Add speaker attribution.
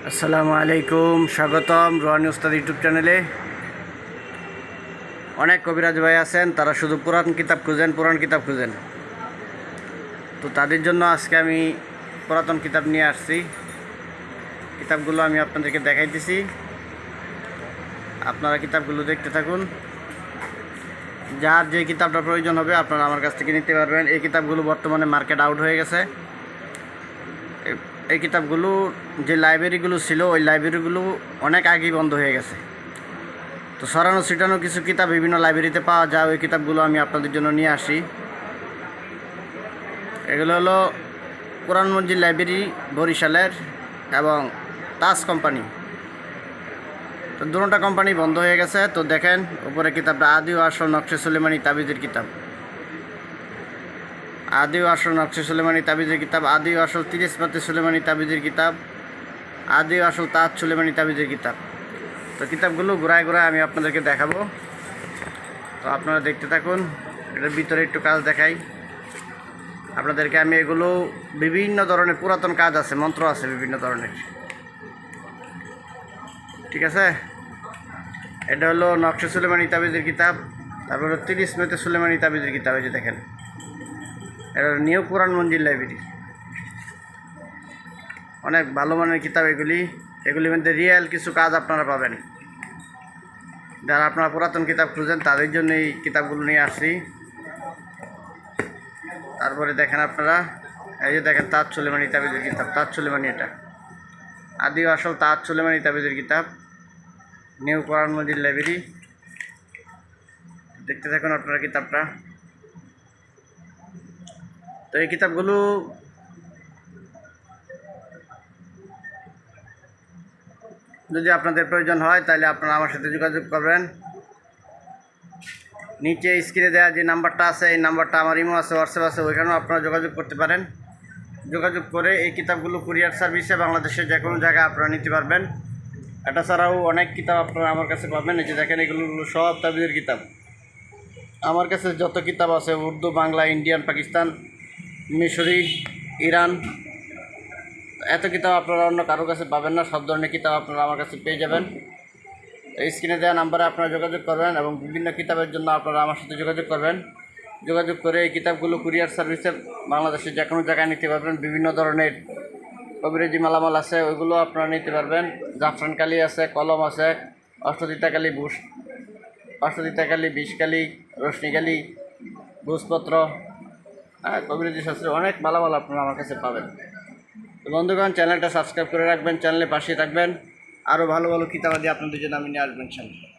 Speaker 1: আসসালামু আলাইকুম, স্বাগতম রোহানি উস্তাদ ইউটিউব চ্যানেলে। অনেক কবিরাজ ভাই আছেন, তারা শুধু পুরান কিতাব খুঁজেন। তো তাদের জন্য আজকে আমি পুরাতন কিতাব নিয়ে আসছি। কিতাবগুলো আমি আপনাদেরকে দেখাইতেছি, আপনারা কিতাবগুলো দেখতে থাকুন। যার যে কিতাবটা প্রয়োজন হবে আপনারা আমার কাছ থেকে নিতে পারবেন। এই কিতাবগুলো বর্তমানে মার্কেট আউট হয়ে গেছে। এই কিতাবগুলো যে লাইব্রেরিগুলো ছিল, ওই লাইব্রেরিগুলো অনেক আগেই বন্ধ হয়ে গেছে। তো সরানো ছিটানো কিছু কিতাব বিভিন্ন লাইব্রেরিতে পাওয়া যায়, ওই কিতাবগুলো আমি আপনাদের জন্য নিয়ে আসি। এগুলো হলো কোরআন মঞ্জিল লাইব্রেরি বরিশালের এবং তাজ কোম্পানি। তো দুটোটা কোম্পানি বন্ধ হয়ে গেছে। তো দেখেন উপরে কিতাবটা আদি ও আসল নকশে সুলেমানি তাবিজের কিতাব, আদি ও আসল নকশে সুলেমানি তাবিজের কিতাব, আদি ও আসল 30 পাতে সুলেমানি তাবিজের কিতাব, আদি ও আসল তাজ সুলেমানি তাবিজের কিতাব। তো কিতাবগুলো ঘোরায় আমি আপনাদেরকে দেখাবো, তো আপনারা দেখতে থাকুন। এটার ভিতরে একটু কাজ দেখাই আপনাদেরকে আমি। এগুলো বিভিন্ন ধরনের পুরাতন কাজ আছে, মন্ত্র আছে বিভিন্ন ধরনের, ঠিক আছে। এটা হলো নকশে সুলেমানি তাবিজের কিতাব, তারপর 30 মেতে সুলেমানি তাবিজের কিতাব। এই যে দেখেন, এটা নিউ কোরআন মঞ্জিল লাইব্রেরি, অনেক ভালো মানের কিতাব এগুলির মধ্যে রিয়েল কিছু কাজ আপনারা পাবেন। যারা আপনারা পুরাতন কিতাব খুঁজেন তাদের জন্য এই কিতাবগুলো নিয়ে আসছি। তারপরে দেখেন আপনারা, এই যে দেখেন তাজ সুলেমানি তাবিজের কিতাব, তাজ সুলেমানি, এটা আদি ও আসল তাজ সুলেমানি তাবিজের কিতাব, নিউ কোরআন মঞ্জিল লাইব্রেরি। দেখতে থাকুন আপনারা কিতাবটা। তো এই কিতাবগুলো যদি আপনাদের প্রয়োজন হয় তাহলে আপনারা আমার সাথে যোগাযোগ করবেন। নিচে স্ক্রিনে দেওয়া যে নাম্বারটা আছে, এই নাম্বারটা আমার ইমো আছে, হোয়াটসঅ্যাপ আছে, ওইখানেও আপনারা যোগাযোগ করতে পারেন। যোগাযোগ করে এই কিতাবগুলো কুরিয়ার সার্ভিসে বাংলাদেশের যে কোনো জায়গায় আপনারা নিতে পারবেন। এটা ছাড়াও অনেক কিতাব আপনারা আমার কাছে পাবেন। এই যে দেখেন, এগুলো সব তাবিজের কিতাব। আমার কাছে যত কিতাব আছে, উর্দু, বাংলা, ইন্ডিয়ান, পাকিস্তান, মিশরি, ইরান, এত কিতাব আপনারা অন্য কারো কাছে পাবেন না। সব ধরনের কিতাব আপনারা আমার কাছে পেয়ে যাবেন। এই স্ক্রিনে দেওয়া নাম্বারে আপনারা যোগাযোগ করবেন এবং বিভিন্ন কিতাবের জন্য আপনারা আমার সাথে যোগাযোগ করবেন। যোগাযোগ করে এই কিতাবগুলো কুরিয়ার সার্ভিসে বাংলাদেশের যে কোনো জায়গায় নিতে পারবেন। বিভিন্ন ধরনের কবিরাজি মালামাল আছে, ওইগুলো আপনারা নিতে পারবেন। জাফরান কালি আছে, কলম আছে, অষ্টদিতা কালি, বিষকালি, রশ্মিকালি, ভূষপত্র, কবিরাজি শাস্ত্রে অনেক মালামাল আপনারা আমার কাছে পাবেন। তো বন্ধুগণ, চ্যানেলটা সাবস্ক্রাইব করে রাখবেন, চ্যানেলে পাশে থাকবেন। আরও ভালো ভালো কিতাবাদি আপনাদের জন্য আমি নিয়ে আসবেন ইনশাআল্লাহ।